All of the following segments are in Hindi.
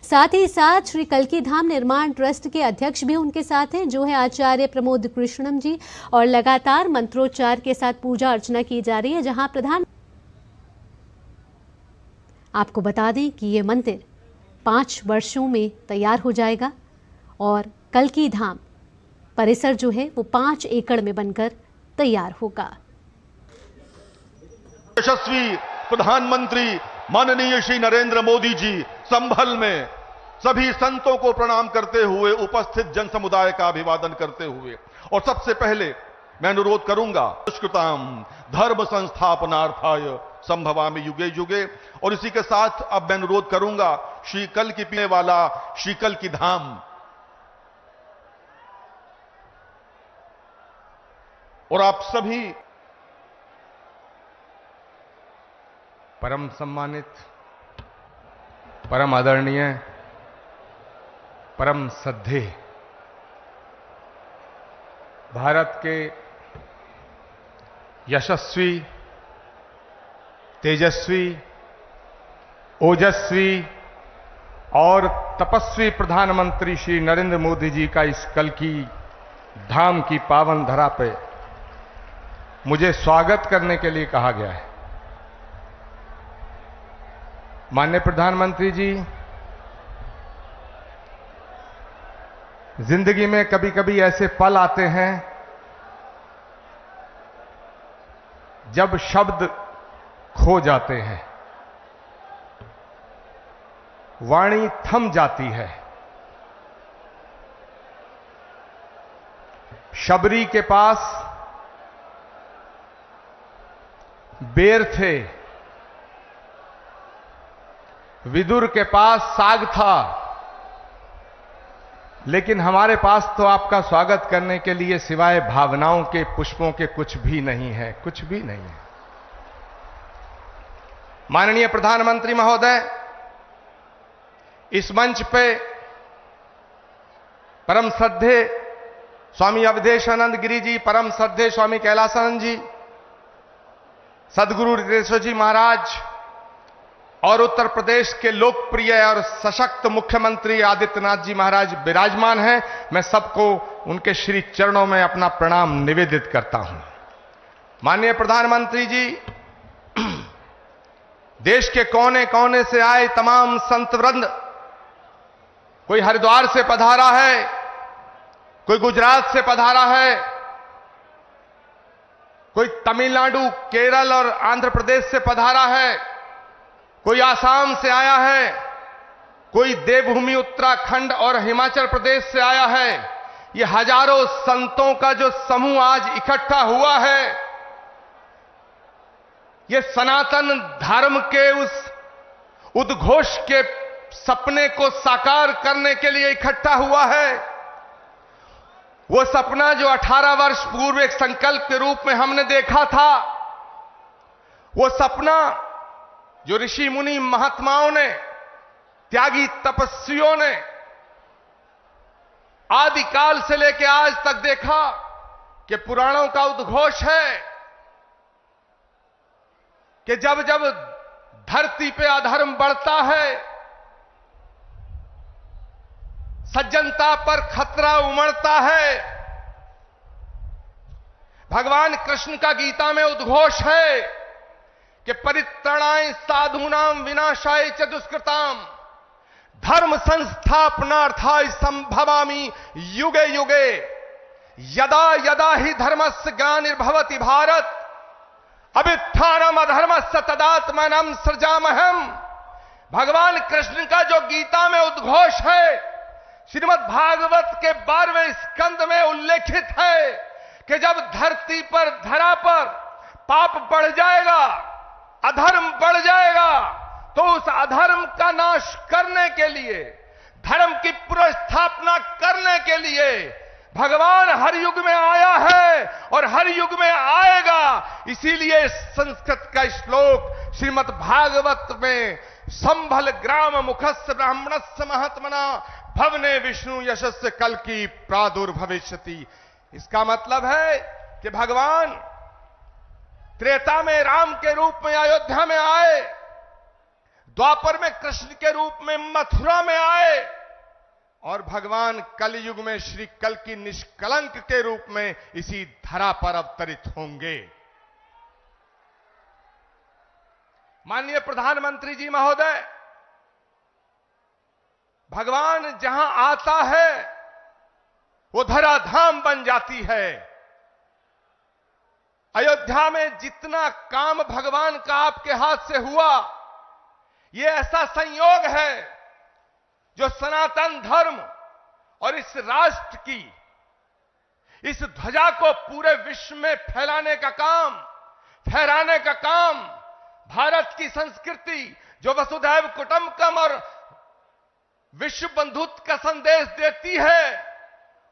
साथ ही साथ श्री कल्की धाम निर्माण ट्रस्ट के अध्यक्ष भी उनके साथ हैं, जो है आचार्य प्रमोद कृष्णम जी। और लगातार मंत्रोच्चार के साथ पूजा अर्चना की जा रही है, जहां प्रधान आपको बता दें कि ये मंदिर 5 वर्षों में तैयार हो जाएगा और कल्की धाम परिसर जो है वो 5 एकड़ में बनकर तैयार होगा। यशस्वी प्रधानमंत्री माननीय श्री नरेंद्र मोदी जी संभल में सभी संतों को प्रणाम करते हुए, उपस्थित जन समुदाय का अभिवादन करते हुए, और सबसे पहले मैं अनुरोध करूंगा दुष्कृताम धर्म संस्थापनार्थाय संभवामि युगे युगे। और इसी के साथ अब मैं अनुरोध करूंगा श्री कल्की पीने वाला श्री कल्की धाम और आप सभी परम सम्मानित, परम आदरणीय, परम श्रद्धेय भारत के यशस्वी, तेजस्वी, ओजस्वी और तपस्वी प्रधानमंत्री श्री नरेंद्र मोदी जी का इस कल्की धाम की पावन धरा पे मुझे स्वागत करने के लिए कहा गया है। माननीय प्रधानमंत्री जी, जिंदगी में कभी कभी ऐसे पल आते हैं जब शब्द खो जाते हैं, वाणी थम जाती है। शबरी के पास बेर थे, विदुर के पास साग था, लेकिन हमारे पास तो आपका स्वागत करने के लिए सिवाय भावनाओं के, पुष्पों के कुछ भी नहीं है, कुछ भी नहीं है। माननीय प्रधानमंत्री महोदय, इस मंच पे परम श्रद्धेय स्वामी अवधेशानंद गिरी जी, परम श्रद्धेय स्वामी कैलासानंद जी, सदगुरु ऋषिकेश्वर जी महाराज और उत्तर प्रदेश के लोकप्रिय और सशक्त मुख्यमंत्री आदित्यनाथ जी महाराज विराजमान हैं। मैं सबको उनके श्री चरणों में अपना प्रणाम निवेदित करता हूं। माननीय प्रधानमंत्री जी, देश के कोने कोने से आए तमाम संत वृंद, कोई हरिद्वार से पधारा है, कोई गुजरात से पधारा है, कोई तमिलनाडु, केरल और आंध्र प्रदेश से पधारा है, कोई आसाम से आया है, कोई देवभूमि उत्तराखंड और हिमाचल प्रदेश से आया है। ये हजारों संतों का जो समूह आज इकट्ठा हुआ है, ये सनातन धर्म के उस उद्घोष के सपने को साकार करने के लिए इकट्ठा हुआ है। वो सपना जो 18 वर्ष पूर्व एक संकल्प के रूप में हमने देखा था, वो सपना जो ऋषि मुनि महात्माओं ने, त्यागी तपस्वियों ने आदिकाल से लेकर आज तक देखा कि पुराणों का उद्घोष है कि जब जब धरती पे अधर्म बढ़ता है, सज्जनता पर खतरा उमड़ता है। भगवान कृष्ण का गीता में उद्घोष है कि परित्राणाय साधूनाम विनाशाय च दुष्कृताम धर्म संस्थापनार्थाय संभवामि युगे युगे। यदा यदा ही धर्मस्य ग्लानिर्भवति भारत अभ्युत्थानम् अधर्मस्य तदात्मानं सृजाम्यहम्। भगवान कृष्ण का जो गीता में उद्घोष है, श्रीमद् भागवत के 12वें स्कंद में उल्लेखित है कि जब धरती पर, धरा पर पाप बढ़ जाएगा, अधर्म बढ़ जाएगा, तो उस अधर्म का नाश करने के लिए, धर्म की पुनर्स्थापना करने के लिए भगवान हर युग में आया है और हर युग में आएगा। इसीलिए संस्कृत का श्लोक श्रीमद् भागवत में संभल ग्राम मुखस्य ब्राह्मणस्य महात्मना भवने विष्णु यशस्य कल्की प्रादुर्भविष्यति। इसका मतलब है कि भगवान त्रेता में राम के रूप में अयोध्या में आए, द्वापर में कृष्ण के रूप में मथुरा में आए और भगवान कलयुग में श्री कल की निष्कलंक के रूप में इसी धरा पर अवतरित होंगे। माननीय प्रधानमंत्री जी महोदय, भगवान जहां आता है वो धराधाम बन जाती है। अयोध्या में जितना काम भगवान का आपके हाथ से हुआ, ये ऐसा संयोग है जो सनातन धर्म और इस राष्ट्र की इस ध्वजा को पूरे विश्व में फहराने का काम भारत की संस्कृति जो वसुधैव कुटुंबकम और विश्व बंधुत्व का संदेश देती है,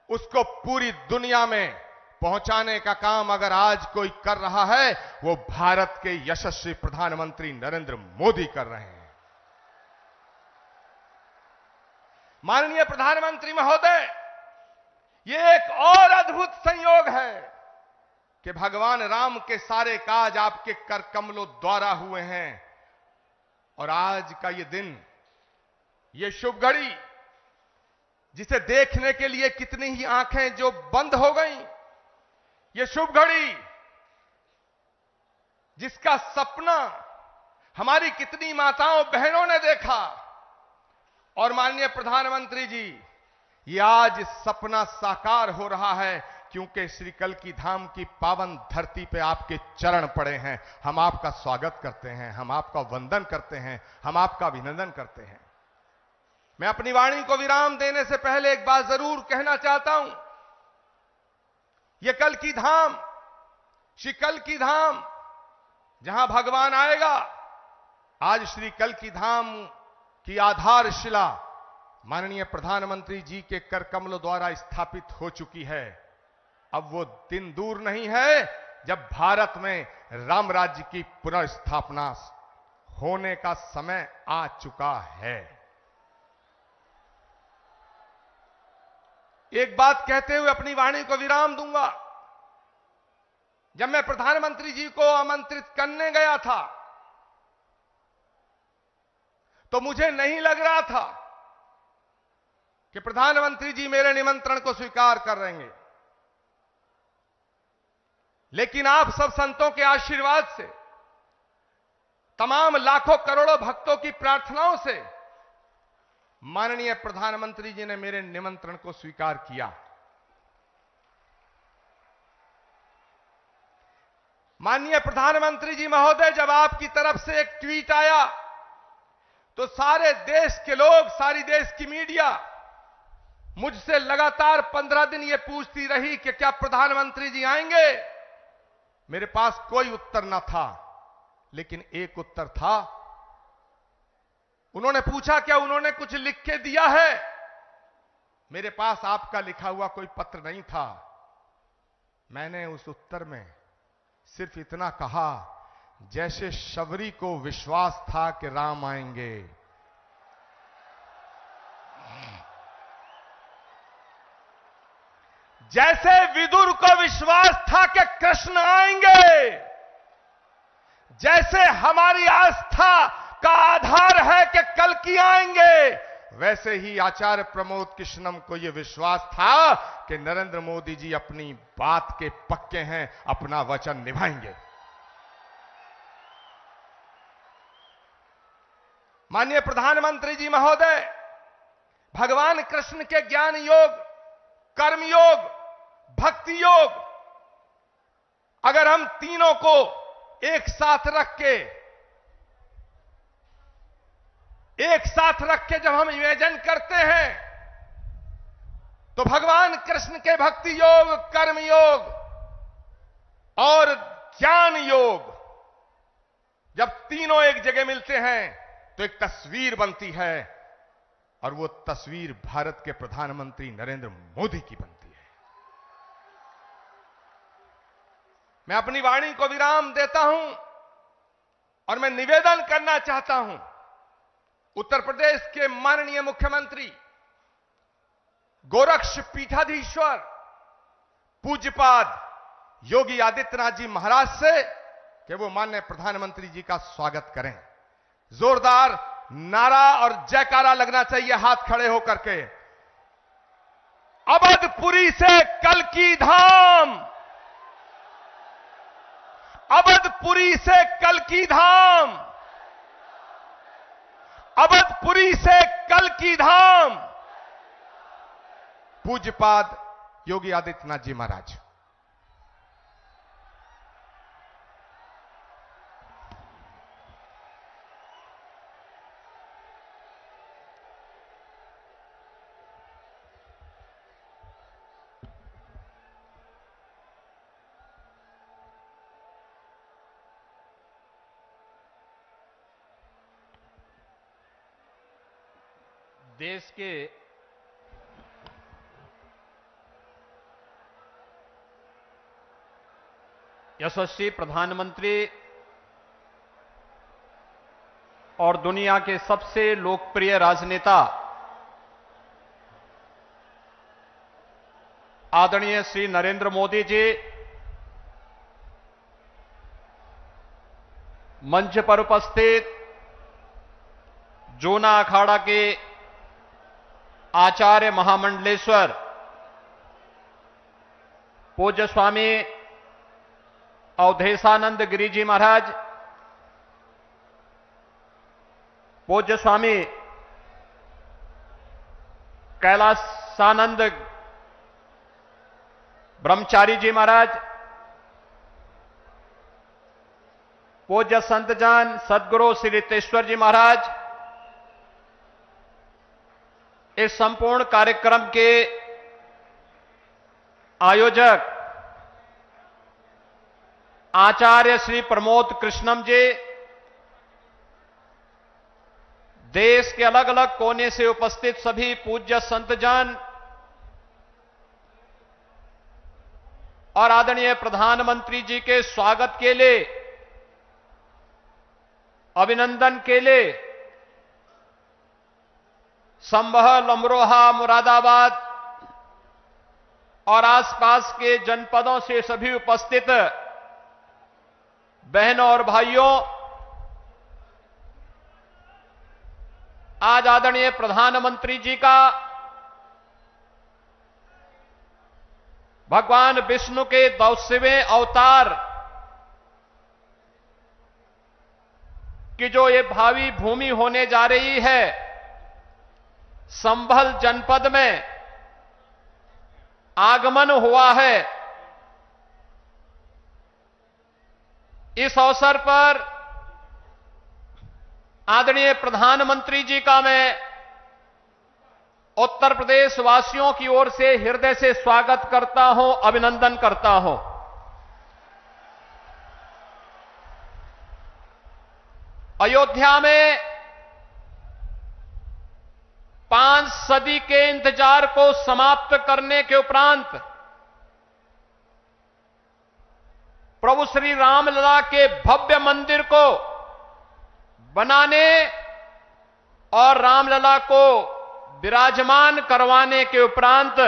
उसको पूरी दुनिया में पहुंचाने का काम अगर आज कोई कर रहा है, वो भारत के यशस्वी प्रधानमंत्री नरेंद्र मोदी कर रहे हैं। माननीय प्रधानमंत्री महोदय, ये एक और अद्भुत संयोग है कि भगवान राम के सारे काज आपके कर कमलों द्वारा हुए हैं और आज का ये दिन, ये शुभ घड़ी, जिसे देखने के लिए कितनी ही आंखें जो बंद हो गईं, ये शुभ घड़ी जिसका सपना हमारी कितनी माताओं बहनों ने देखा, और माननीय प्रधानमंत्री जी, ये आज सपना साकार हो रहा है क्योंकि श्री कल की धाम की पावन धरती पे आपके चरण पड़े हैं। हम आपका स्वागत करते हैं, हम आपका वंदन करते हैं, हम आपका अभिनंदन करते हैं। मैं अपनी वाणी को विराम देने से पहले एक बात जरूर कहना चाहता हूं। यह कल की धाम, श्री कल की धाम जहां भगवान आएगा, आज श्री कल की धाम की आधारशिला माननीय प्रधानमंत्री जी के कर कमलों द्वारा स्थापित हो चुकी है। अब वो दिन दूर नहीं है जब भारत में राम राज्य की पुनर्स्थापना होने का समय आ चुका है। एक बात कहते हुए अपनी वाणी को विराम दूंगा। जब मैं प्रधानमंत्री जी को आमंत्रित करने गया था तो मुझे नहीं लग रहा था कि प्रधानमंत्री जी मेरे निमंत्रण को स्वीकार कर लेंगे, लेकिन आप सब संतों के आशीर्वाद से, तमाम लाखों करोड़ों भक्तों की प्रार्थनाओं से माननीय प्रधानमंत्री जी ने मेरे निमंत्रण को स्वीकार किया। माननीय प्रधानमंत्री जी महोदय, जब आपकी तरफ से एक ट्वीट आया तो सारे देश के लोग, सारी देश की मीडिया मुझसे लगातार 15 दिन ये पूछती रही कि क्या प्रधानमंत्री जी आएंगे। मेरे पास कोई उत्तर ना था, लेकिन एक उत्तर था। उन्होंने पूछा क्या उन्होंने कुछ लिख के दिया है। मेरे पास आपका लिखा हुआ कोई पत्र नहीं था। मैंने उस उत्तर में सिर्फ इतना कहा, जैसे शबरी को विश्वास था कि राम आएंगे, जैसे विदुर को विश्वास था कि कृष्ण आएंगे, जैसे हमारी आस्था का आधार है कि कल्कि आएंगे, वैसे ही आचार्य प्रमोद कृष्णम को यह विश्वास था कि नरेंद्र मोदी जी अपनी बात के पक्के हैं, अपना वचन निभाएंगे। माननीय प्रधानमंत्री जी महोदय, भगवान कृष्ण के ज्ञान योग, कर्म योग, भक्ति योग, अगर हम तीनों को एक साथ रख के जब हम इमेजिन करते हैं तो भगवान कृष्ण के भक्ति योग, कर्म योग और ज्ञान योग जब तीनों एक जगह मिलते हैं तो एक तस्वीर बनती है, और वो तस्वीर भारत के प्रधानमंत्री नरेंद्र मोदी की बनती है। मैं अपनी वाणी को विराम देता हूं और मैं निवेदन करना चाहता हूं उत्तर प्रदेश के माननीय मुख्यमंत्री गोरक्ष पीठाधीश्वर पूज्यपाद योगी आदित्यनाथ जी महाराज से कि वो माननीय प्रधानमंत्री जी का स्वागत करें। जोरदार नारा और जयकारा लगना चाहिए हाथ खड़े होकर के। अवधपुरी से कल्की धाम, अवधपुरी से कल्की धाम, अवधपुरी से कल्की धाम। पूज्यपाद योगी आदित्यनाथ जी महाराज। देश के यशस्वी प्रधानमंत्री और दुनिया के सबसे लोकप्रिय राजनेता आदरणीय श्री नरेंद्र मोदी जी मंच पर उपस्थित जूना अखाड़ा के आचार्य महामंडलेश्वर पूज्य स्वामी अवधेशानंद गिरी जी महाराज, पूज्य स्वामी कैलासानंद ब्रह्मचारी जी महाराज, पूज्य संतजन सदगुरु श्री रितेश्वर जी महाराज, इस संपूर्ण कार्यक्रम के आयोजक आचार्य श्री प्रमोद कृष्णम जी, देश के अलग अलग कोने से उपस्थित सभी पूज्य संतजन और आदरणीय प्रधानमंत्री जी के स्वागत के लिए, अभिनंदन के लिए संभल, अमरोहा, मुरादाबाद और आसपास के जनपदों से सभी उपस्थित बहनों और भाइयों, आज आदरणीय प्रधानमंत्री जी का भगवान विष्णु के 200वें अवतार की जो ये भावी भूमि होने जा रही है, संभल जनपद में आगमन हुआ है। इस अवसर पर आदरणीय प्रधानमंत्री जी का मैं उत्तर प्रदेश वासियों की ओर से हृदय से स्वागत करता हूं, अभिनंदन करता हूं। अयोध्या में 5 सदी के इंतजार को समाप्त करने के उपरांत प्रभु श्री रामलला के भव्य मंदिर को बनाने और रामलला को विराजमान करवाने के उपरांत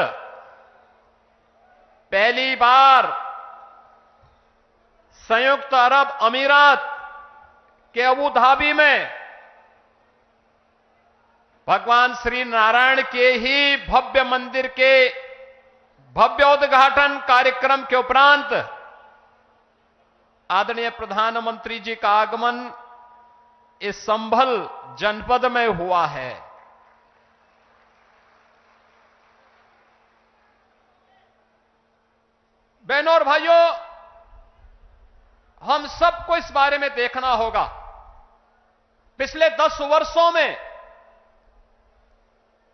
पहली बार संयुक्त अरब अमीरात के अबू धाबी में भगवान श्री नारायण के ही भव्य मंदिर के भव्य उद्घाटन कार्यक्रम के उपरांत आदरणीय प्रधानमंत्री जी का आगमन इस संभल जनपद में हुआ है। बहनों और भाइयों, हम सबको इस बारे में देखना होगा। पिछले 10 वर्षों में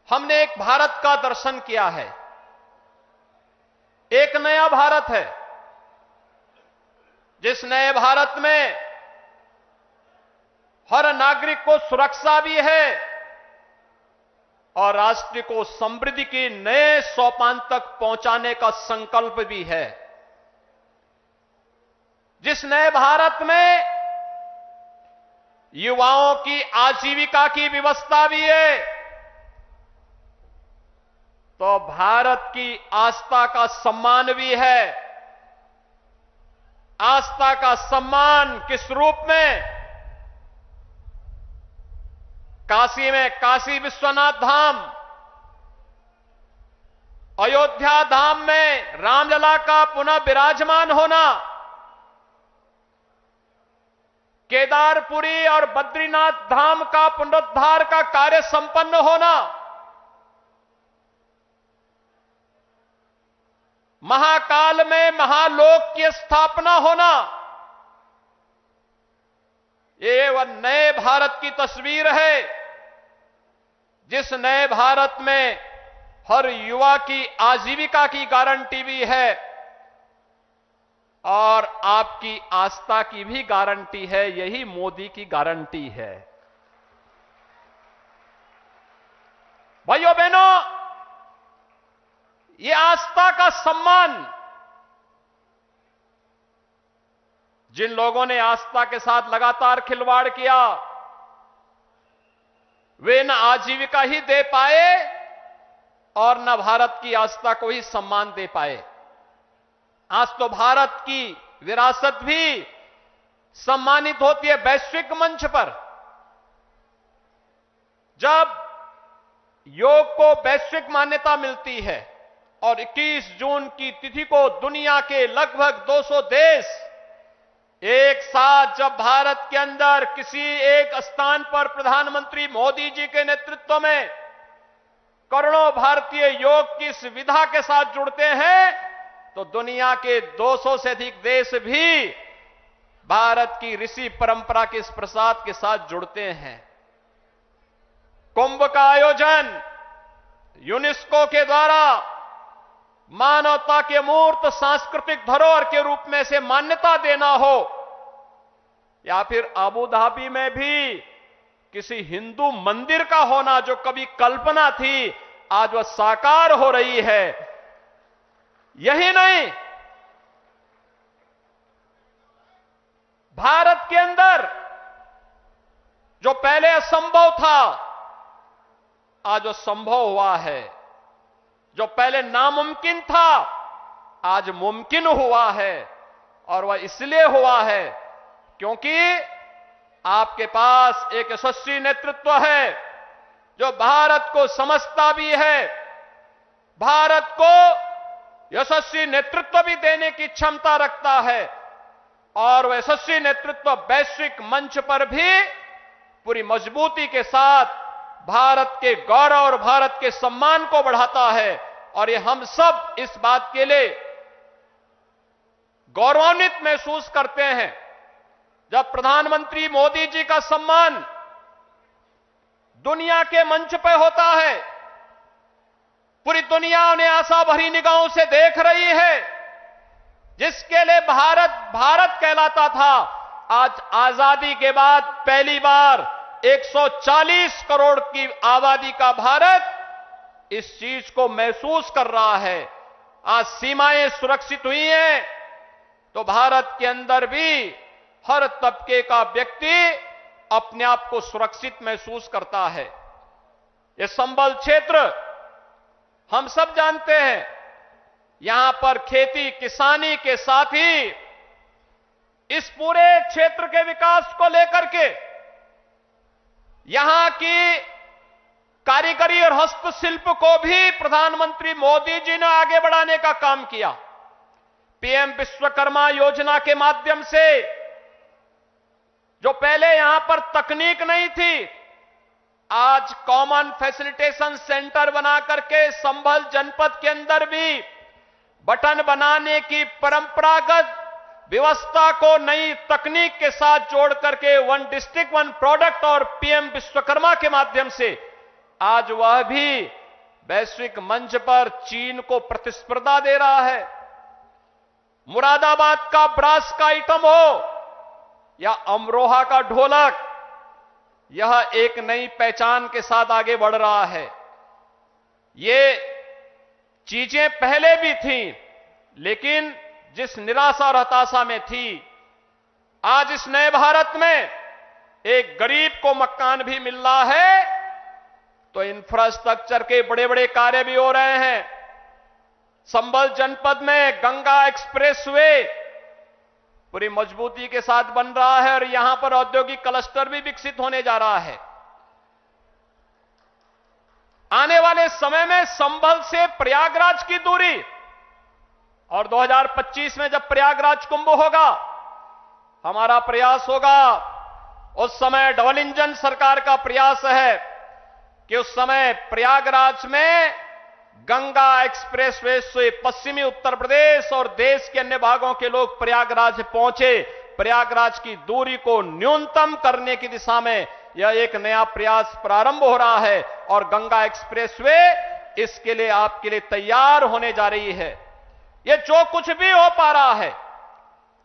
हमने एक भारत का दर्शन किया है, एक नया भारत है, जिस नए भारत में हर नागरिक को सुरक्षा भी है और राष्ट्र को समृद्धि के नए सोपान तक पहुंचाने का संकल्प भी है। जिस नए भारत में युवाओं की आजीविका की व्यवस्था भी है, तो भारत की आस्था का सम्मान भी है। आस्था का सम्मान किस रूप में? काशी में काशी विश्वनाथ धाम, अयोध्या धाम में रामलला का पुनः विराजमान होना, केदारपुरी और बद्रीनाथ धाम का पुनरुद्धार का कार्य संपन्न होना, महाकाल में महालोक की स्थापना होना, ये वह नए भारत की तस्वीर है जिस नए भारत में हर युवा की आजीविका की गारंटी भी है और आपकी आस्था की भी गारंटी है। यही मोदी की गारंटी है। भाइयों बहनों, ये आस्था का सम्मान जिन लोगों ने आस्था के साथ लगातार खिलवाड़ किया, वे न आजीविका ही दे पाए और न भारत की आस्था को ही सम्मान दे पाए। आज तो भारत की विरासत भी सम्मानित होती है वैश्विक मंच पर। जब योग को वैश्विक मान्यता मिलती है और 21 जून की तिथि को दुनिया के लगभग 200 देश एक साथ जब भारत के अंदर किसी एक स्थान पर प्रधानमंत्री मोदी जी के नेतृत्व में करोड़ों भारतीय योग की इस विधा के साथ जुड़ते हैं, तो दुनिया के 200 से अधिक देश भी भारत की ऋषि परंपरा के इस प्रसाद के साथ जुड़ते हैं। कुंभ का आयोजन यूनेस्को के द्वारा मानवता के मूर्त सांस्कृतिक धरोहर के रूप में से मान्यता देना हो, या फिर अबू धाबी में भी किसी हिंदू मंदिर का होना जो कभी कल्पना थी, आज वह साकार हो रही है। यही नहीं, भारत के अंदर जो पहले असंभव था, आज वो संभव हुआ है। जो पहले नामुमकिन था, आज मुमकिन हुआ है। और वह इसलिए हुआ है क्योंकि आपके पास एक यशस्वी नेतृत्व है जो भारत को समझता भी है, भारत को यशस्वी नेतृत्व भी देने की क्षमता रखता है, और वह यशस्वी नेतृत्व वैश्विक मंच पर भी पूरी मजबूती के साथ भारत के गौरव और भारत के सम्मान को बढ़ाता है। और ये हम सब इस बात के लिए गौरवान्वित महसूस करते हैं जब प्रधानमंत्री मोदी जी का सम्मान दुनिया के मंच पर होता है। पूरी दुनिया उन्हें आशा भरी निगाहों से देख रही है। जिसके लिए भारत भारत कहलाता था, आज आजादी के बाद पहली बार 140 करोड़ की आबादी का भारत इस चीज को महसूस कर रहा है। आज सीमाएं सुरक्षित हुई हैं, तो भारत के अंदर भी हर तबके का व्यक्ति अपने आप को सुरक्षित महसूस करता है। यह संबल क्षेत्र हम सब जानते हैं, यहां पर खेती किसानी के साथ ही इस पूरे क्षेत्र के विकास को लेकर के यहां की कारीगरी और हस्तशिल्प को भी प्रधानमंत्री मोदी जी ने आगे बढ़ाने का काम किया। पीएम विश्वकर्मा योजना के माध्यम से जो पहले यहां पर तकनीक नहीं थी, आज कॉमन फैसिलिटेशन सेंटर बना करके संभल जनपद के अंदर भी बटन बनाने की परंपरागत व्यवस्था को नई तकनीक के साथ जोड़ करके वन डिस्ट्रिक्ट वन प्रोडक्ट और पीएम विश्वकर्मा के माध्यम से आज वह भी वैश्विक मंच पर चीन को प्रतिस्पर्धा दे रहा है। मुरादाबाद का ब्रास का आइटम हो या अमरोहा का ढोलक, यह एक नई पहचान के साथ आगे बढ़ रहा है। ये चीजें पहले भी थीं, लेकिन जिस निराशा और हताशा में थी, आज इस नए भारत में एक गरीब को मकान भी मिल रहा है, तो इंफ्रास्ट्रक्चर के बड़े बड़े कार्य भी हो रहे हैं। संभल जनपद में गंगा एक्सप्रेसवे पूरी मजबूती के साथ बन रहा है और यहां पर औद्योगिक क्लस्टर भी विकसित होने जा रहा है। आने वाले समय में संभल से प्रयागराज की दूरी, और 2025 में जब प्रयागराज कुंभ होगा, हमारा प्रयास होगा, उस समय डबल इंजन सरकार का प्रयास है कि उस समय प्रयागराज में गंगा एक्सप्रेसवे से पश्चिमी उत्तर प्रदेश और देश के अन्य भागों के लोग प्रयागराज पहुंचे। प्रयागराज की दूरी को न्यूनतम करने की दिशा में यह एक नया प्रयास प्रारंभ हो रहा है, और गंगा एक्सप्रेसवे इसके लिए आपके लिए तैयार होने जा रही है। यह जो कुछ भी हो पा रहा है,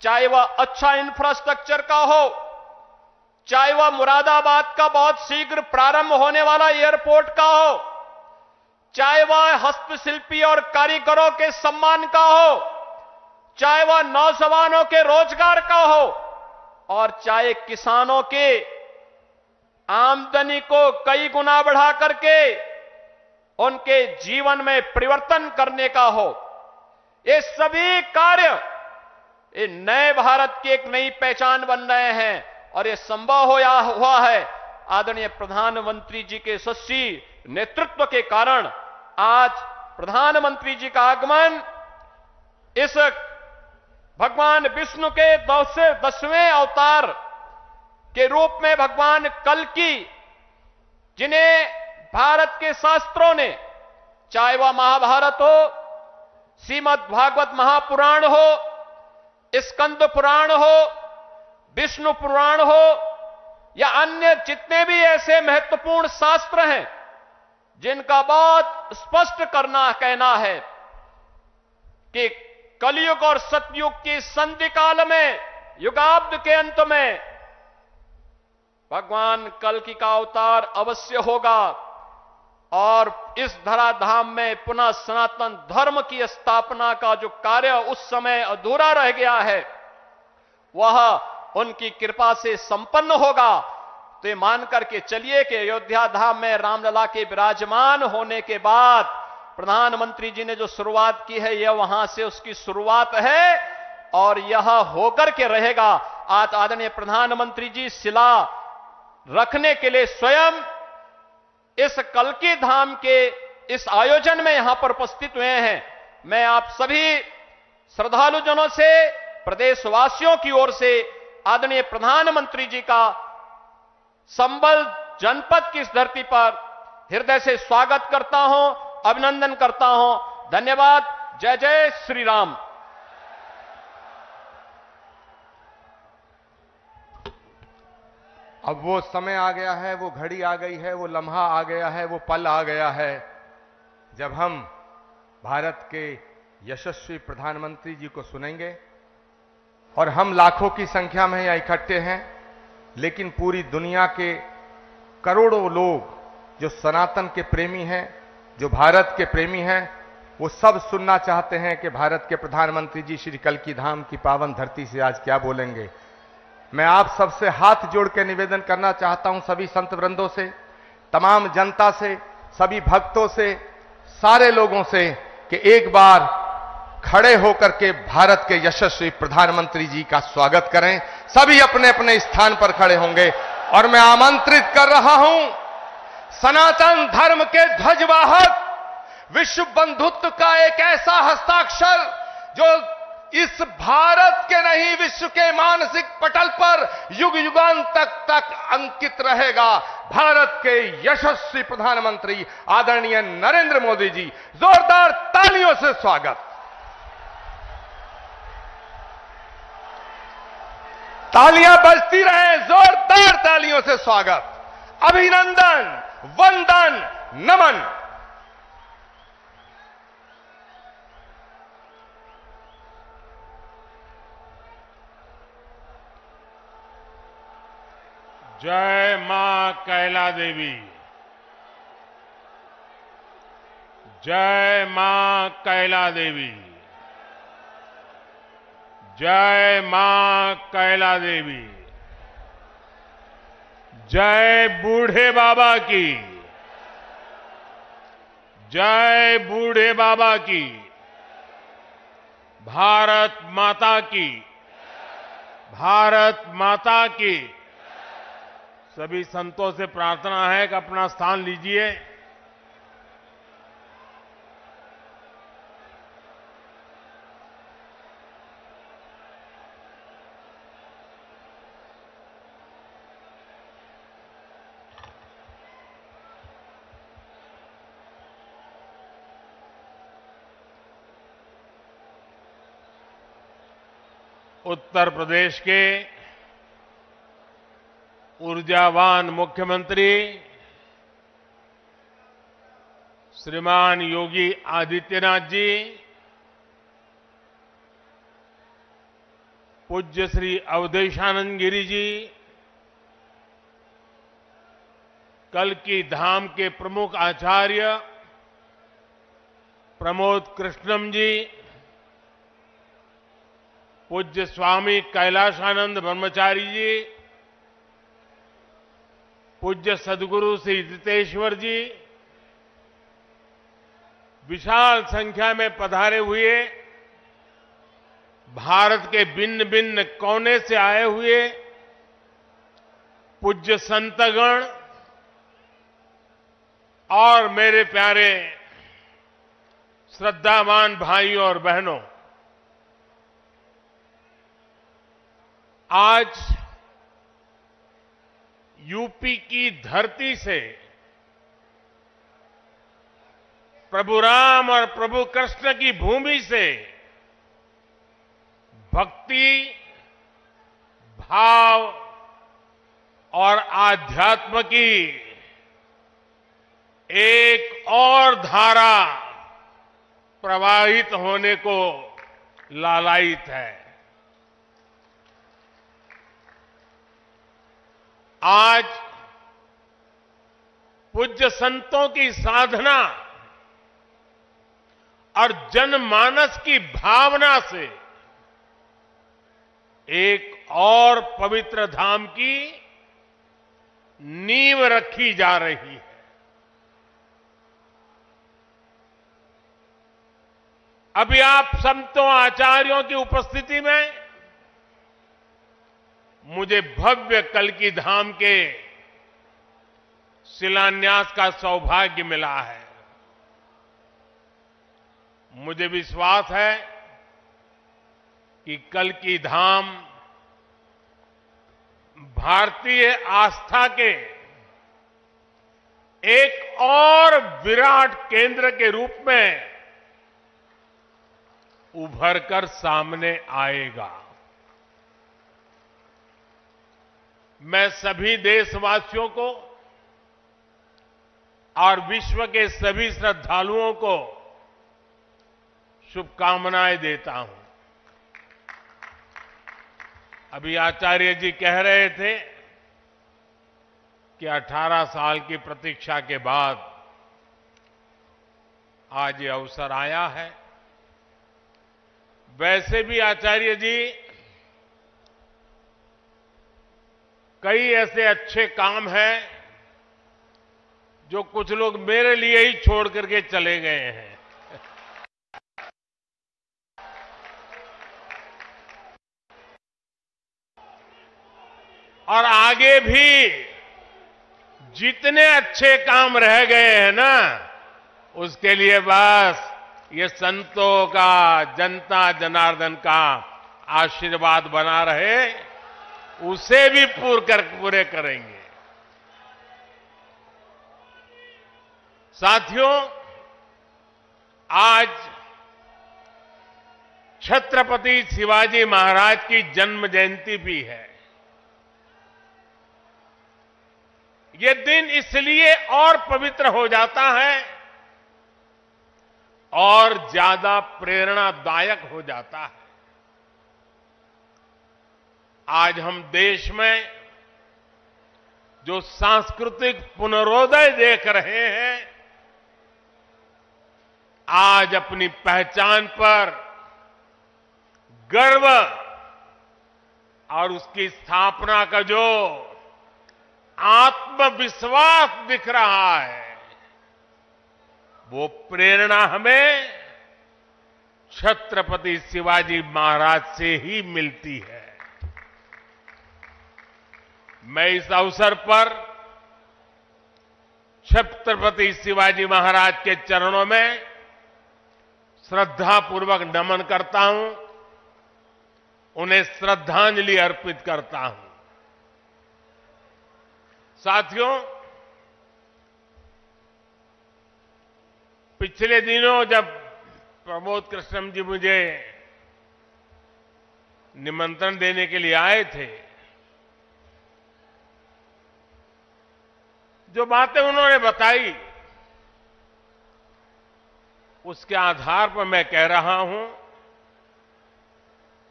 चाहे वह अच्छा इंफ्रास्ट्रक्चर का हो, चाहे वह मुरादाबाद का बहुत शीघ्र प्रारंभ होने वाला एयरपोर्ट का हो, चाहे वह हस्तशिल्पी और कारीगरों के सम्मान का हो, चाहे वह नौजवानों के रोजगार का हो, और चाहे किसानों के आमदनी को कई गुना बढ़ा करके उनके जीवन में परिवर्तन करने का हो। ये सभी कार्य ये नए भारत की एक नई पहचान बन रहे हैं, और ये संभव हुआ है आदरणीय प्रधानमंत्री जी के यशस्वी नेतृत्व के कारण। आज प्रधानमंत्री जी का आगमन इस भगवान विष्णु के 10वें अवतार के रूप में भगवान कल्कि, जिन्हें भारत के शास्त्रों ने, चाहे वह महाभारत हो, श्रीमद् भागवत महापुराण हो, स्कंद पुराण हो, विष्णु पुराण हो, या अन्य जितने भी ऐसे महत्वपूर्ण शास्त्र हैं जिनका बहुत स्पष्ट कहना है कि कलयुग और सतयुग की संधि काल में, युगाब्द के अंत में भगवान कल्कि का अवतार अवश्य होगा, और इस धराधाम में पुनः सनातन धर्म की स्थापना का जो कार्य उस समय अधूरा रह गया है, वह उनकी कृपा से संपन्न होगा। तो ये मान करके चलिए कि अयोध्या धाम में रामलला के विराजमान होने के बाद प्रधानमंत्री जी ने जो शुरुआत की है, यह वहां से उसकी शुरुआत है, और यह होकर के रहेगा। आज आदरणीय प्रधानमंत्री जी शिला रखने के लिए स्वयं इस कल्कि धाम के इस आयोजन में यहां पर उपस्थित हुए हैं। मैं आप सभी श्रद्धालुजनों से, प्रदेशवासियों की ओर से आदरणीय प्रधानमंत्री जी का संभल जनपद की इस धरती पर हृदय से स्वागत करता हूं, अभिनंदन करता हूं। धन्यवाद। जय जय श्री राम। अब वो समय आ गया है, वो घड़ी आ गई है, वो लम्हा आ गया है, वो पल आ गया है जब हम भारत के यशस्वी प्रधानमंत्री जी को सुनेंगे। और हम लाखों की संख्या में यहाँ इकट्ठे हैं, लेकिन पूरी दुनिया के करोड़ों लोग जो सनातन के प्रेमी हैं, जो भारत के प्रेमी हैं, वो सब सुनना चाहते हैं कि भारत के प्रधानमंत्री जी श्री कल्कि धाम की पावन धरती से आज क्या बोलेंगे। मैं आप सबसे हाथ जोड़ के निवेदन करना चाहता हूं, सभी संत वृंदों से, तमाम जनता से, सभी भक्तों से, सारे लोगों से, कि एक बार खड़े होकर के भारत के यशस्वी प्रधानमंत्री जी का स्वागत करें। सभी अपने अपने स्थान पर खड़े होंगे और मैं आमंत्रित कर रहा हूं सनातन धर्म के ध्वजवाहक, विश्व बंधुत्व का एक ऐसा हस्ताक्षर जो इस भारत के नहीं विश्व के मानसिक पटल पर युग युगांत तक अंकित रहेगा। भारत के यशस्वी प्रधानमंत्री आदरणीय नरेंद्र मोदी जी, जोरदार तालियों से स्वागत। तालियां बजती रहे, जोरदार तालियों से स्वागत, अभिनंदन, वंदन, नमन। जय मां कैला देवी, जय मां कैला देवी, जय मां कैला देवी, जय बूढ़े बाबा की, जय बूढ़े बाबा की, भारत माता की, भारत माता की। सभी संतों से प्रार्थना है कि अपना स्थान लीजिए। उत्तर प्रदेश के ऊर्जावान मुख्यमंत्री श्रीमान योगी आदित्यनाथ जी, पूज्य श्री अवधेशानंद गिरी जी, कल्की धाम के प्रमुख आचार्य प्रमोद कृष्णम जी, पूज्य स्वामी कैलाशानंद ब्रह्मचारी जी, पूज्य सद्गुरु श्री जितेश्वर जी, विशाल संख्या में पधारे हुए भारत के भिन्न भिन्न कोने से आए हुए पूज्य संतगण और मेरे प्यारे श्रद्धावान भाइयों और बहनों, आज यूपी की धरती से प्रभु राम और प्रभु कृष्ण की भूमि से भक्ति, भाव और आध्यात्म की एक और धारा प्रवाहित होने को लालायित है। आज पूज्य संतों की साधना और जनमानस की भावना से एक और पवित्र धाम की नींव रखी जा रही है। अभी आप संतों आचार्यों की उपस्थिति में मुझे भव्य कल्की धाम के शिलान्यास का सौभाग्य मिला है। मुझे विश्वास है कि कल्की धाम भारतीय आस्था के एक और विराट केंद्र के रूप में उभर कर सामने आएगा। मैं सभी देशवासियों को और विश्व के सभी श्रद्धालुओं को शुभकामनाएं देता हूं। अभी आचार्य जी कह रहे थे कि 18 साल की प्रतीक्षा के बाद आज ये अवसर आया है। वैसे भी आचार्य जी कई ऐसे अच्छे काम हैं जो कुछ लोग मेरे लिए ही छोड़ करके चले गए हैं। और आगे भी जितने अच्छे काम रह गए हैं ना, उसके लिए बस ये संतों का, जनता जनार्दन का आशीर्वाद बना रहे, उसे भी पूरे करेंगे। साथियों, आज छत्रपति शिवाजी महाराज की जन्म जयंती भी है। ये दिन इसलिए और पवित्र हो जाता है और ज्यादा प्रेरणादायक हो जाता है। आज हम देश में जो सांस्कृतिक पुनरोदय देख रहे हैं, आज अपनी पहचान पर गर्व और उसकी स्थापना का जो आत्मविश्वास दिख रहा है, वो प्रेरणा हमें छत्रपति शिवाजी महाराज से ही मिलती है। मैं इस अवसर पर छत्रपति शिवाजी महाराज के चरणों में श्रद्धापूर्वक नमन करता हूं, उन्हें श्रद्धांजलि अर्पित करता हूं। साथियों, पिछले दिनों जब प्रमोद कृष्णम जी मुझे निमंत्रण देने के लिए आए थे, जो बातें उन्होंने बताई उसके आधार पर मैं कह रहा हूं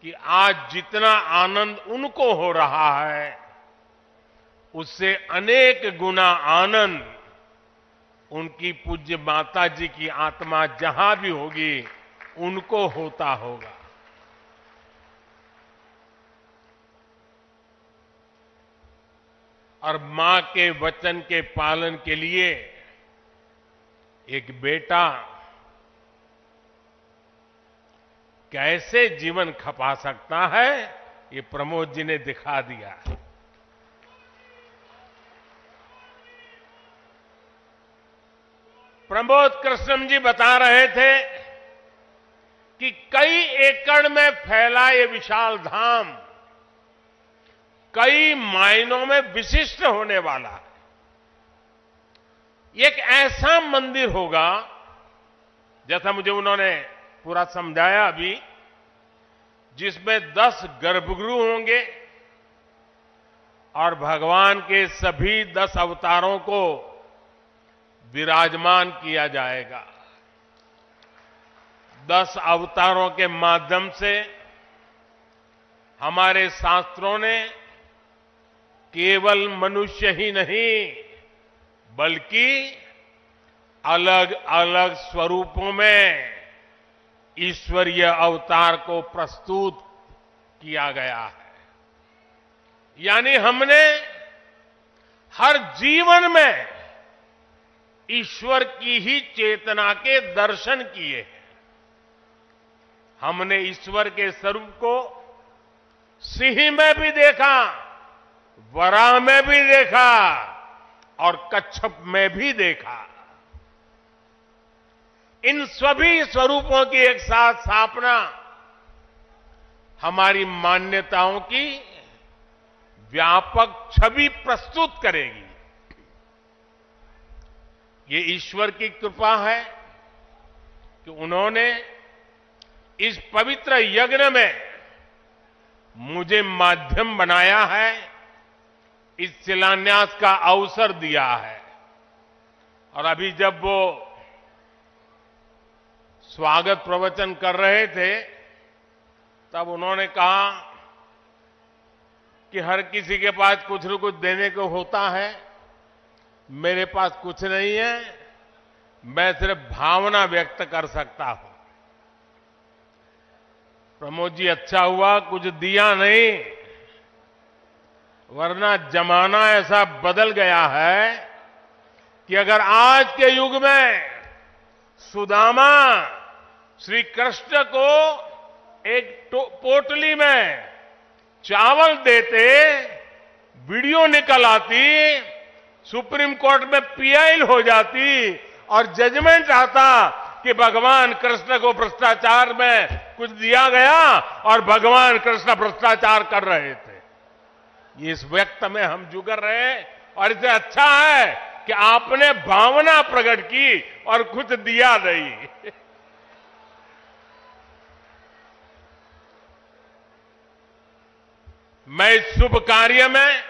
कि आज जितना आनंद उनको हो रहा है उससे अनेक गुना आनंद उनकी पूज्य माता जी की आत्मा जहां भी होगी उनको होता होगा। और मां के वचन के पालन के लिए एक बेटा कैसे जीवन खपा सकता है, ये प्रमोद जी ने दिखा दिया। प्रमोद कृष्णम जी बता रहे थे कि कई एकड़ में फैला ये विशाल धाम कई मायनों में विशिष्ट होने वाला है। एक ऐसा मंदिर होगा, जैसा मुझे उन्होंने पूरा समझाया अभी, जिसमें 10 गर्भगृह होंगे और भगवान के सभी 10 अवतारों को विराजमान किया जाएगा। 10 अवतारों के माध्यम से हमारे शास्त्रों ने केवल मनुष्य ही नहीं बल्कि अलग अलग स्वरूपों में ईश्वरीय अवतार को प्रस्तुत किया गया है। यानी हमने हर जीवन में ईश्वर की ही चेतना के दर्शन किए हैं। हमने ईश्वर के स्वरूप को सिंह में भी देखा, वराह में भी देखा और कच्छप में भी देखा। इन सभी स्वरूपों की एक साथ स्थापना हमारी मान्यताओं की व्यापक छवि प्रस्तुत करेगी। ये ईश्वर की कृपा है कि उन्होंने इस पवित्र यज्ञ में मुझे माध्यम बनाया है, इस शिलान्यास का अवसर दिया है। और अभी जब वो स्वागत प्रवचन कर रहे थे तब उन्होंने कहा कि हर किसी के पास कुछ न कुछ देने को होता है, मेरे पास कुछ नहीं है, मैं सिर्फ भावना व्यक्त कर सकता हूं। प्रमोद जी, अच्छा हुआ कुछ दिया नहीं, वरना जमाना ऐसा बदल गया है कि अगर आज के युग में सुदामा श्री कृष्ण को एक पोटली में चावल देते, वीडियो निकल आती, सुप्रीम कोर्ट में पीआई हो जाती और जजमेंट आता कि भगवान कृष्ण को भ्रष्टाचार में कुछ दिया गया और भगवान कृष्ण भ्रष्टाचार कर रहे थे। इस व्यक्त में हम जुगर रहे और इससे अच्छा है कि आपने भावना प्रकट की और कुछ दिया नहीं। मैं इस शुभ कार्य में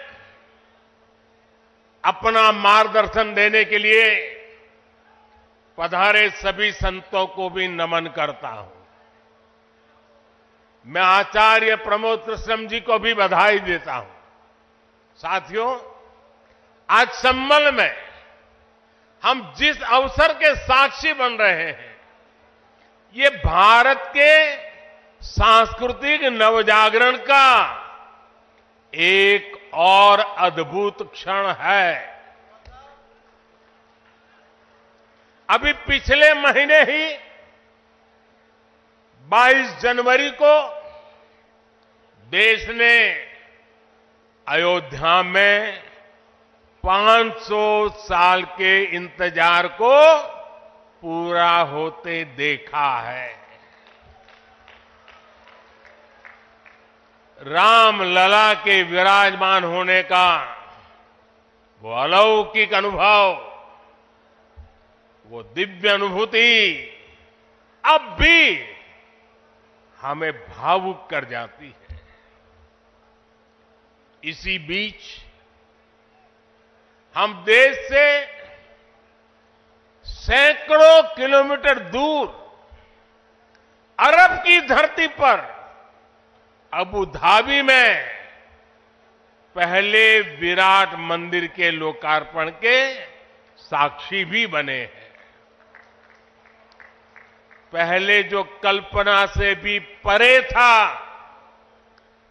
अपना मार्गदर्शन देने के लिए पधारे सभी संतों को भी नमन करता हूं। मैं आचार्य प्रमोद कृष्णम जी को भी बधाई देता हूं। साथियों, आज संबल में हम जिस अवसर के साक्षी बन रहे हैं, ये भारत के सांस्कृतिक नवजागरण का एक और अद्भुत क्षण है। अभी पिछले महीने ही 22 जनवरी को देश ने अयोध्या में 500 साल के इंतजार को पूरा होते देखा है। राम लला के विराजमान होने का वो अलौकिक अनुभव, वो दिव्य अनुभूति अब भी हमें भावुक कर जाती है। इसी बीच हम देश से सैकड़ों किलोमीटर दूर अरब की धरती पर अबू धाबी में पहले विराट मंदिर के लोकार्पण के साक्षी भी बने हैं। पहले जो कल्पना से भी परे था,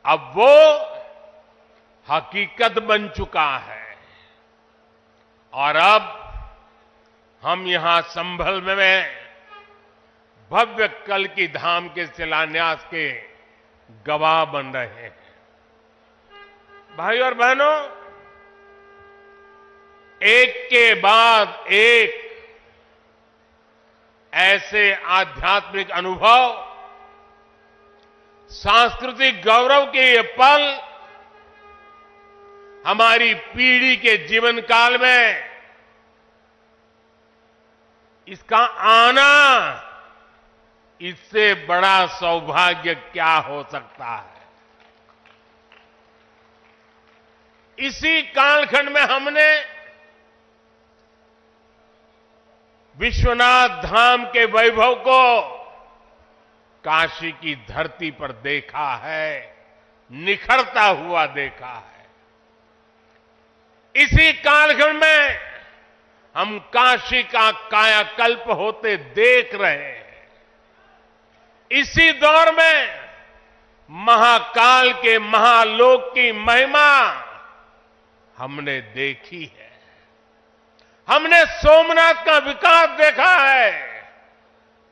अब वो हकीकत बन चुका है। और अब हम यहां संभल में भव्य कल की धाम के शिलान्यास के गवाह बन रहे हैं। भाई और बहनों, एक के बाद एक ऐसे आध्यात्मिक अनुभव, सांस्कृतिक गौरव के ये पल हमारी पीढ़ी के जीवन काल में इसका आना, इससे बड़ा सौभाग्य क्या हो सकता है। इसी कालखंड में हमने विश्वनाथ धाम के वैभव को काशी की धरती पर देखा है, निखरता हुआ देखा है। इसी कालखंड में हम काशी का कायाकल्प होते देख रहे हैं। इसी दौर में महाकाल के महालोक की महिमा हमने देखी है। हमने सोमनाथ का विकास देखा है,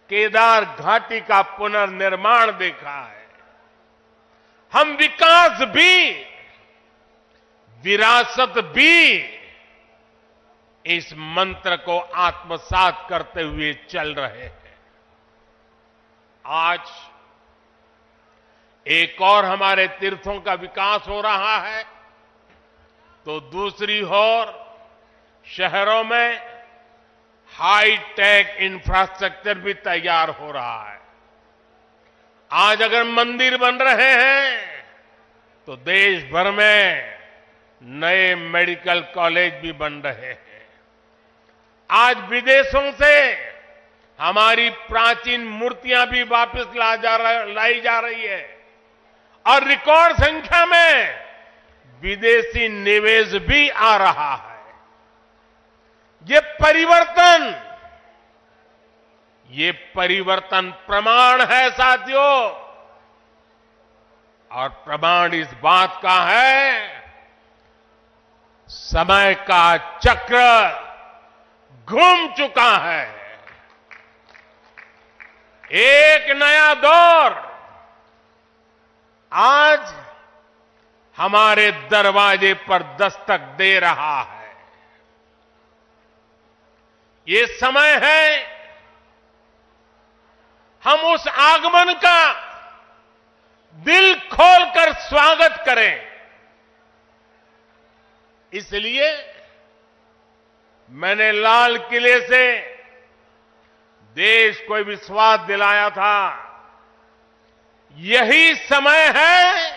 केदार घाटी का पुनर्निर्माण देखा है। हम विकास भी, विरासत भी, इस मंत्र को आत्मसात करते हुए चल रहे हैं। आज एक और हमारे तीर्थों का विकास हो रहा है, तो दूसरी ओर शहरों में हाई टेक इंफ्रास्ट्रक्चर भी तैयार हो रहा है। आज अगर मंदिर बन रहे हैं, तो देश भर में नए मेडिकल कॉलेज भी बन रहे हैं। आज विदेशों से हमारी प्राचीन मूर्तियां भी वापस लाई जा रही है और रिकॉर्ड संख्या में विदेशी निवेश भी आ रहा है। ये परिवर्तन प्रमाण है साथियों, और प्रमाण इस बात का है, समय का चक्र घूम चुका है। एक नया दौर आज हमारे दरवाजे पर दस्तक दे रहा है। ये समय है हम उस आगमन का दिल खोलकर स्वागत करें। इसलिए मैंने लाल किले से देश को विश्वास दिलाया था, यही समय है,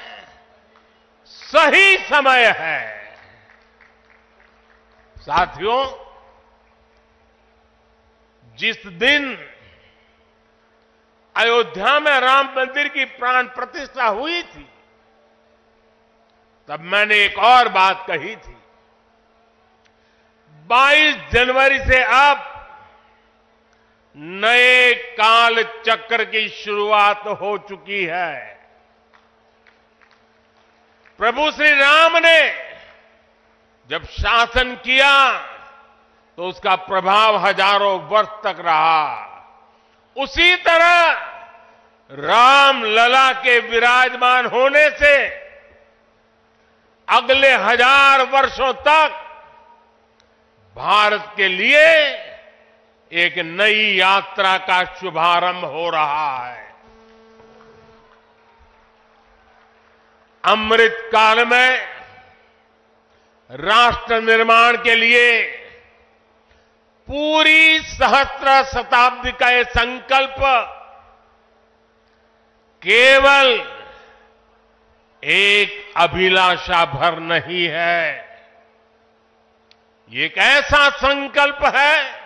सही समय है। साथियों, जिस दिन अयोध्या में राम मंदिर की प्राण प्रतिष्ठा हुई थी, तब मैंने एक और बात कही थी। 22 जनवरी से अब नए काल चक्र की शुरुआत हो चुकी है। प्रभु श्री राम ने जब शासन किया तो उसका प्रभाव हजारों वर्ष तक रहा। उसी तरह राम लला के विराजमान होने से अगले 1000 वर्षों तक भारत के लिए एक नई यात्रा का शुभारंभ हो रहा है। अमृत काल में राष्ट्र निर्माण के लिए पूरी सहस्त्र शताब्दी का यह संकल्प केवल एक अभिलाषा भर नहीं है, ये एक ऐसा संकल्प है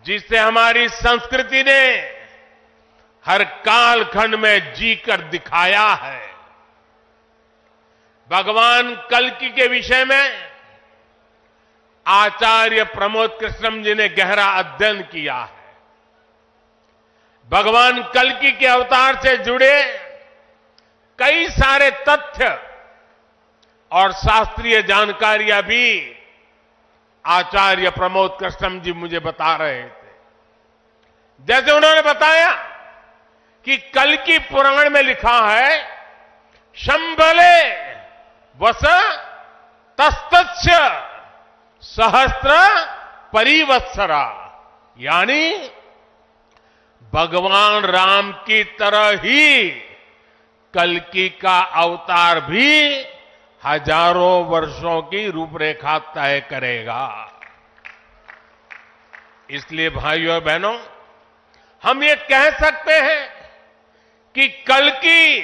जिसे हमारी संस्कृति ने हर कालखंड में जीकर दिखाया है। भगवान कल्कि के विषय में आचार्य प्रमोद कृष्णम जी ने गहरा अध्ययन किया है। भगवान कल्कि के अवतार से जुड़े कई सारे तथ्य और शास्त्रीय जानकारियां भी आचार्य प्रमोद कृष्णम जी मुझे बता रहे थे। जैसे उन्होंने बताया कि कल्कि पुराण में लिखा है, शंबले वस तस्तस्य सहस्त्र परिवत्सरा, यानी भगवान राम की तरह ही कल्कि का अवतार भी हजारों वर्षों की रूपरेखा तय करेगा। इसलिए भाइयों और बहनों, हम ये कह सकते हैं कि कल्कि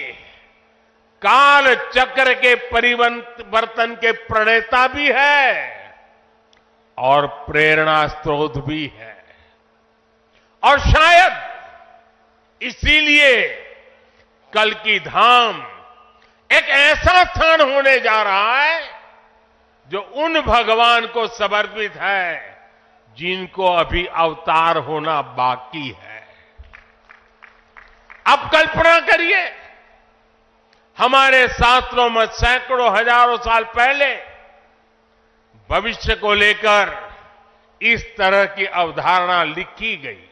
काल चक्र के परिवर्तन के प्रणेता भी है और प्रेरणा स्रोत भी है। और शायद इसीलिए कल्कि धाम एक ऐसा स्थान होने जा रहा है जो उन भगवान को समर्पित है जिनको अभी अवतार होना बाकी है। अब कल्पना करिए, हमारे शास्त्रों में सैकड़ों हजारों साल पहले भविष्य को लेकर इस तरह की अवधारणा लिखी गई।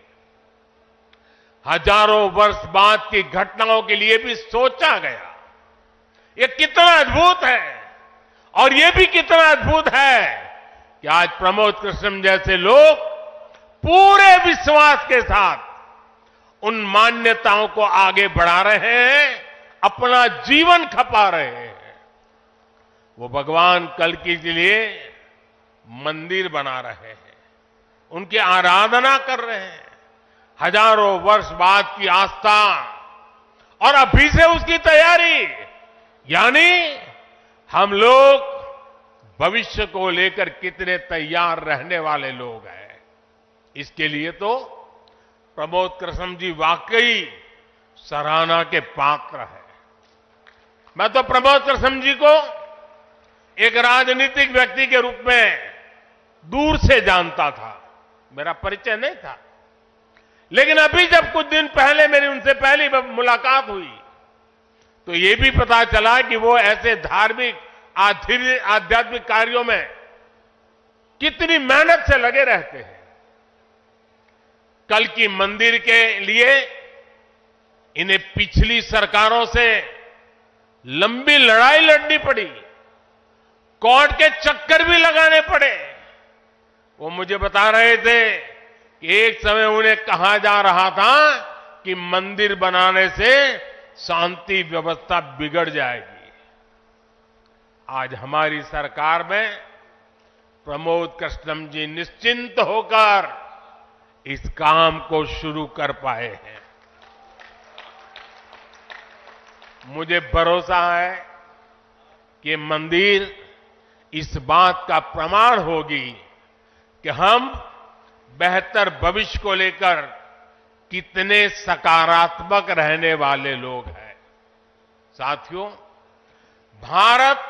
हजारों वर्ष बाद की घटनाओं के लिए भी सोचा गया। ये कितना अद्भुत है, और ये भी कितना अद्भुत है कि आज प्रमोद कृष्णम जैसे लोग पूरे विश्वास के साथ उन मान्यताओं को आगे बढ़ा रहे हैं, अपना जीवन खपा रहे हैं। वो भगवान कल्कि के लिए मंदिर बना रहे हैं, उनकी आराधना कर रहे हैं। हजारों वर्ष बाद की आस्था और अभी से उसकी तैयारी, यानी हम लोग भविष्य को लेकर कितने तैयार रहने वाले लोग हैं। इसके लिए तो प्रमोद कृष्णम जी वाकई सराहना के पात्र हैं। मैं तो प्रमोद कृष्णम जी को एक राजनीतिक व्यक्ति के रूप में दूर से जानता था, मेरा परिचय नहीं था। लेकिन अभी जब कुछ दिन पहले मेरी उनसे पहली मुलाकात हुई तो ये भी पता चला कि वो ऐसे धार्मिक आध्यात्मिक कार्यों में कितनी मेहनत से लगे रहते हैं। कल्कि मंदिर के लिए इन्हें पिछली सरकारों से लंबी लड़ाई लड़नी पड़ी, कोर्ट के चक्कर भी लगाने पड़े। वो मुझे बता रहे थे कि एक समय उन्हें कहा जा रहा था कि मंदिर बनाने से शांति व्यवस्था बिगड़ जाएगी। आज हमारी सरकार में प्रमोद कृष्णम जी निश्चिंत होकर इस काम को शुरू कर पाए हैं। मुझे भरोसा है कि मंदिर इस बात का प्रमाण होगी कि हम बेहतर भविष्य को लेकर कितने सकारात्मक रहने वाले लोग हैं। साथियों, भारत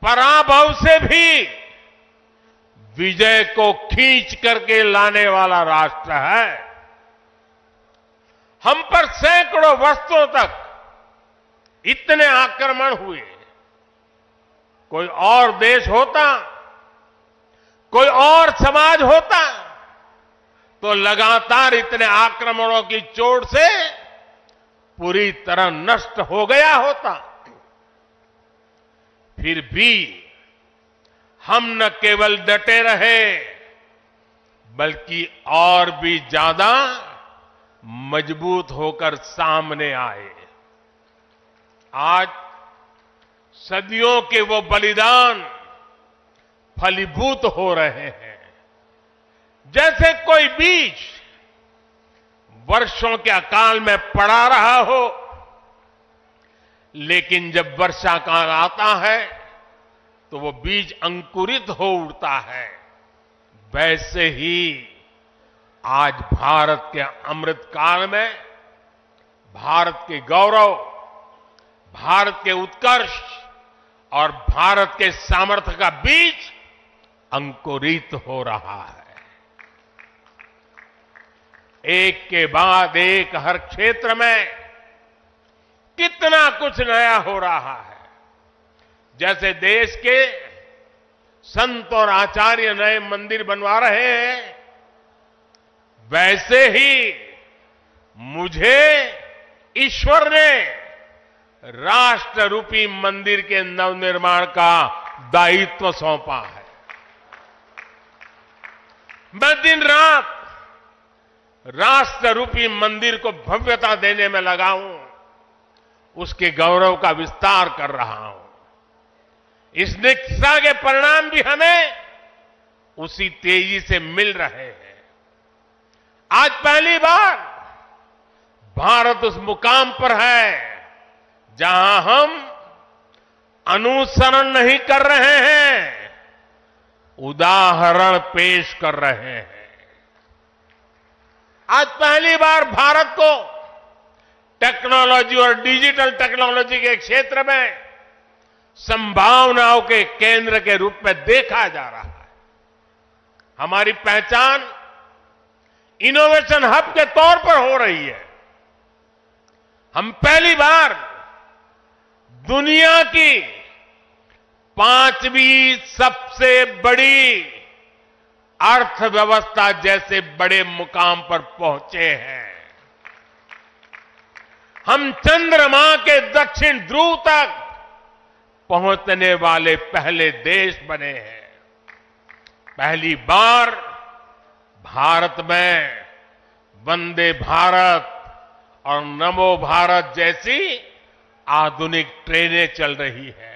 पराभव से भी विजय को खींच करके लाने वाला राष्ट्र है। हम पर सैकड़ों वर्षों तक इतने आक्रमण हुए, कोई और देश होता, कोई और समाज होता तो लगातार इतने आक्रमणों की चोट से पूरी तरह नष्ट हो गया होता। फिर भी हम न केवल डटे रहे बल्कि और भी ज्यादा मजबूत होकर सामने आए। आज सदियों के वो बलिदान फलीभूत हो रहे हैं। जैसे कोई बीज वर्षों के अकाल में पड़ा रहा हो, लेकिन जब वर्षा काल आता है तो वो बीज अंकुरित हो उठता है। वैसे ही आज भारत के अमृत काल में भारत के गौरव, भारत के उत्कर्ष और भारत के सामर्थ्य का बीज अंकुरित हो रहा है। एक के बाद एक हर क्षेत्र में कितना कुछ नया हो रहा है। जैसे देश के संत और आचार्य नए मंदिर बनवा रहे हैं, वैसे ही मुझे ईश्वर ने राष्ट्र रूपी मंदिर के नवनिर्माण का दायित्व सौंपा है। मैं दिन रात राष्ट्र रूपी मंदिर को भव्यता देने में लगा हूं, उसके गौरव का विस्तार कर रहा हूं। इस निष्ठा के परिणाम भी हमें उसी तेजी से मिल रहे हैं। आज पहली बार भारत उस मुकाम पर है जहां हम अनुसरण नहीं कर रहे हैं, उदाहरण पेश कर रहे हैं। आज पहली बार भारत को टेक्नोलॉजी और डिजिटल टेक्नोलॉजी के क्षेत्र में संभावनाओं के केंद्र के रूप में देखा जा रहा है। हमारी पहचान इनोवेशन हब के तौर पर हो रही है। हम पहली बार दुनिया की 5वीं सबसे बड़ी अर्थव्यवस्था जैसे बड़े मुकाम पर पहुंचे हैं। हम चंद्रमा के दक्षिण ध्रुव तक पहुंचने वाले पहले देश बने हैं। पहली बार भारत में वंदे भारत और नमो भारत जैसी आधुनिक ट्रेनें चल रही है।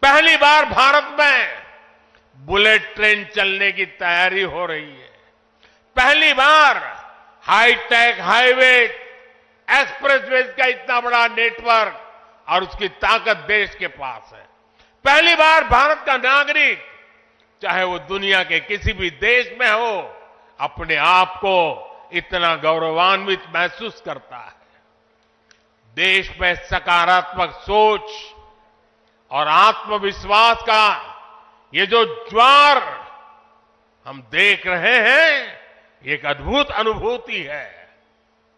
पहली बार भारत में बुलेट ट्रेन चलने की तैयारी हो रही है। पहली बार हाईटेक हाईवे एक्सप्रेसवेज का इतना बड़ा नेटवर्क और उसकी ताकत देश के पास है। पहली बार भारत का नागरिक चाहे वो दुनिया के किसी भी देश में हो, अपने आप को इतना गौरवान्वित महसूस करता है। देश में सकारात्मक सोच और आत्मविश्वास का ये जो ज्वार हम देख रहे हैं, एक अद्भुत अनुभूति है।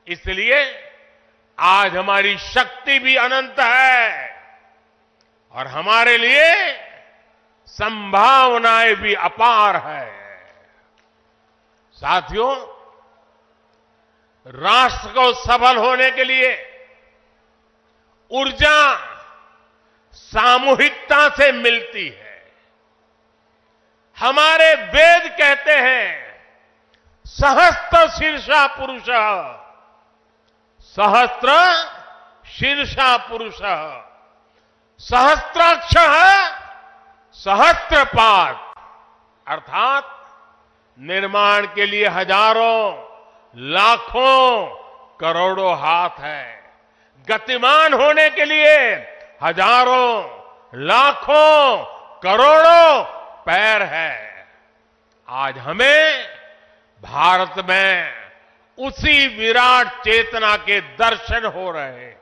इसलिए आज हमारी शक्ति भी अनंत है और हमारे लिए संभावनाएं भी अपार है। साथियों, राष्ट्र को सफल होने के लिए ऊर्जा सामूहिकता से मिलती है। हमारे वेद कहते हैं, सहस्त्र शीर्षा पुरुष, सहस्त्र शीर्षा पुरुष, सहस्त्राक्ष सहस्त्रपाद, अर्थात निर्माण के लिए हजारों लाखों करोड़ों हाथ है, गतिमान होने के लिए हजारों लाखों करोड़ों पैर है। आज हमें भारत में उसी विराट चेतना के दर्शन हो रहे हैं।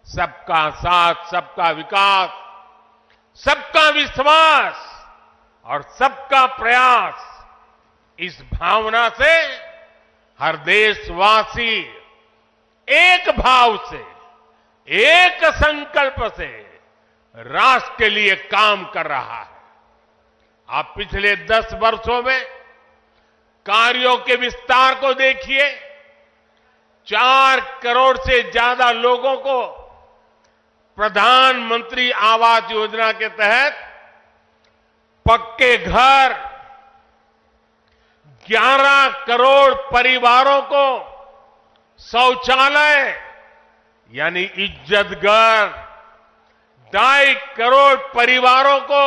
सबका साथ, सबका विकास, सबका विश्वास और सबका प्रयास, इस भावना से हर देशवासी एक भाव से, एक संकल्प से राष्ट्र के लिए काम कर रहा है। आप पिछले 10 वर्षों में कार्यों के विस्तार को देखिए। 4 करोड़ से ज्यादा लोगों को प्रधानमंत्री आवास योजना के तहत पक्के घर, 11 करोड़ परिवारों को शौचालय यानी इज्जत घर, 2.5 करोड़ परिवारों को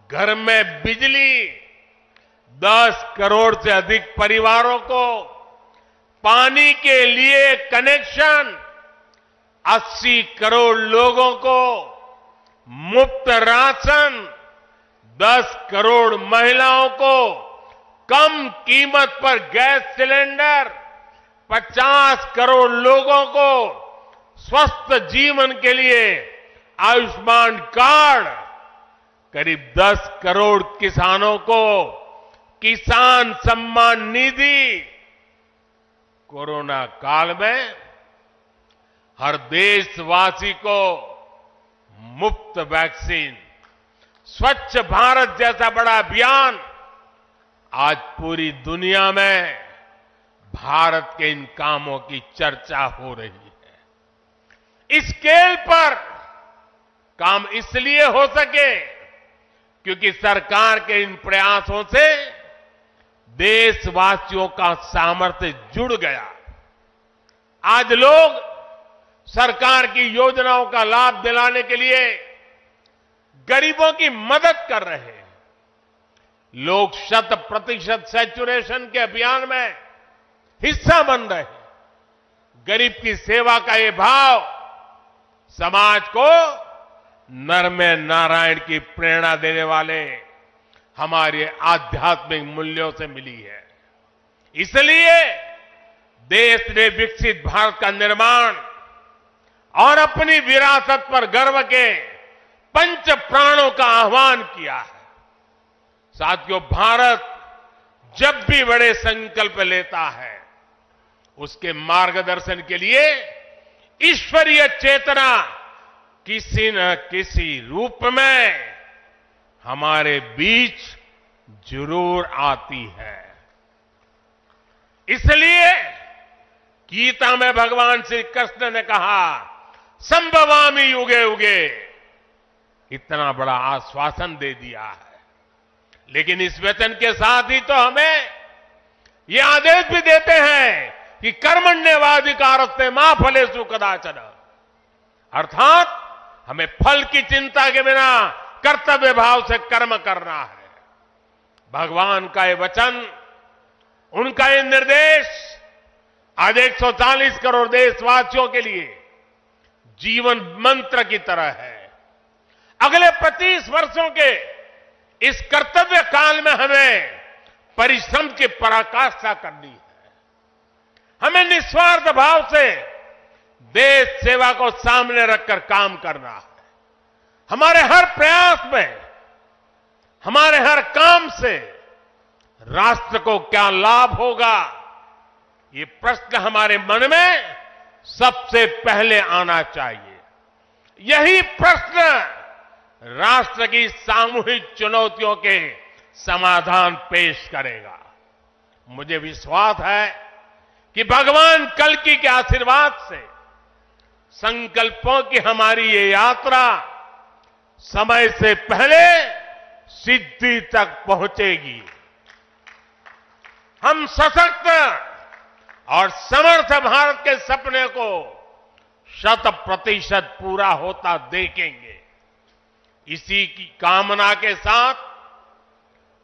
घर में बिजली, 10 करोड़ से अधिक परिवारों को पानी के लिए कनेक्शन, 80 करोड़ लोगों को मुफ्त राशन, 10 करोड़ महिलाओं को कम कीमत पर गैस सिलेंडर, 50 करोड़ लोगों को स्वस्थ जीवन के लिए आयुष्मान कार्ड, करीब 10 करोड़ किसानों को किसान सम्मान निधि। कोरोना काल में हर देशवासी को मुफ्त वैक्सीन, स्वच्छ भारत जैसा बड़ा अभियान आज पूरी दुनिया में भारत के इन कामों की चर्चा हो रही है। इस स्केल पर काम इसलिए हो सके क्योंकि सरकार के इन प्रयासों से देशवासियों का सामर्थ्य जुड़ गया। आज लोग सरकार की योजनाओं का लाभ दिलाने के लिए गरीबों की मदद कर रहे हैं। लोग 100% सैचुरेशन के अभियान में हिस्सा बन रहे हैं। गरीब की सेवा का ये भाव समाज को नर में नारायण की प्रेरणा देने वाले हमारे आध्यात्मिक मूल्यों से मिली है। इसलिए देश ने विकसित भारत का निर्माण और अपनी विरासत पर गर्व के पंच प्राणों का आह्वान किया है। साथियों, भारत जब भी बड़े संकल्प लेता है, उसके मार्गदर्शन के लिए ईश्वरीय चेतना किसी न किसी रूप में हमारे बीच जरूर आती है। इसलिए गीता में भगवान श्री कृष्ण ने कहा, संभवामि युगे युगे, इतना बड़ा आश्वासन दे दिया है। लेकिन इस वचन के साथ ही तो हमें ये आदेश भी देते हैं कि कर्मण्येवाधिकारस्ते मा फलेषु कदाचन, अर्थात हमें फल की चिंता के बिना कर्तव्य भाव से कर्म करना है। भगवान का ये वचन, उनका ये निर्देश आज 140 करोड़ देशवासियों के लिए जीवन मंत्र की तरह है। अगले 25 वर्षों के इस कर्तव्य काल में हमें परिश्रम की पराकाष्ठा करनी है। हमें निस्वार्थ भाव से देश सेवा को सामने रखकर काम करना है। हमारे हर प्रयास में, हमारे हर काम से राष्ट्र को क्या लाभ होगा, ये प्रश्न हमारे मन में सबसे पहले आना चाहिए। यही प्रश्न राष्ट्र की सामूहिक चुनौतियों के समाधान पेश करेगा। मुझे विश्वास है कि भगवान कल्कि के आशीर्वाद से संकल्पों की हमारी ये यात्रा समय से पहले सिद्धि तक पहुंचेगी। हम सशक्त और समर्थ भारत के सपने को 100% पूरा होता देखेंगे। इसी की कामना के साथ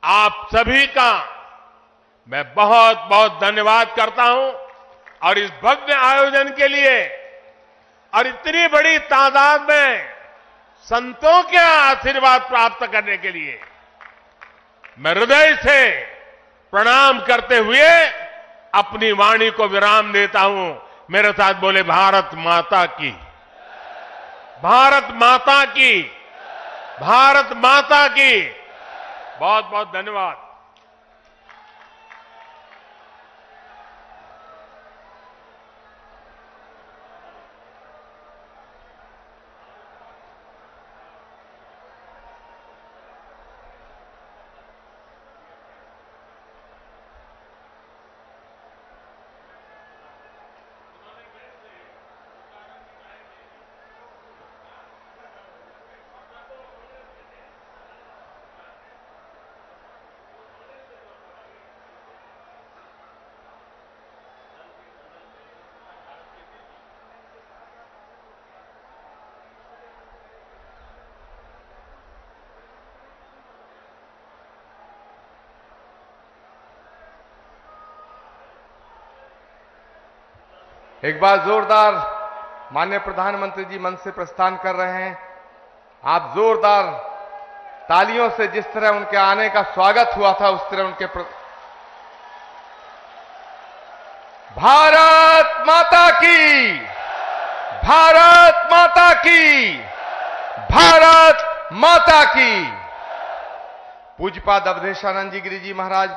आप सभी का मैं बहुत बहुत धन्यवाद करता हूं और इस भव्य आयोजन के लिए और इतनी बड़ी तादाद में संतों के आशीर्वाद प्राप्त करने के लिए मैं हृदय से प्रणाम करते हुए अपनी वाणी को विराम देता हूं। मेरे साथ बोले, भारत माता की, भारत माता की, भारत माता की। बहुत बहुत धन्यवाद। एक बार जोरदार माननीय प्रधानमंत्री जी मंच से प्रस्थान कर रहे हैं। आप जोरदार तालियों से जिस तरह उनके आने का स्वागत हुआ था, उस तरह उनके भारत माता की, भारत माता की, भारत माता की। पूज्यपाद अवधेशानंद जी गिरि जी महाराज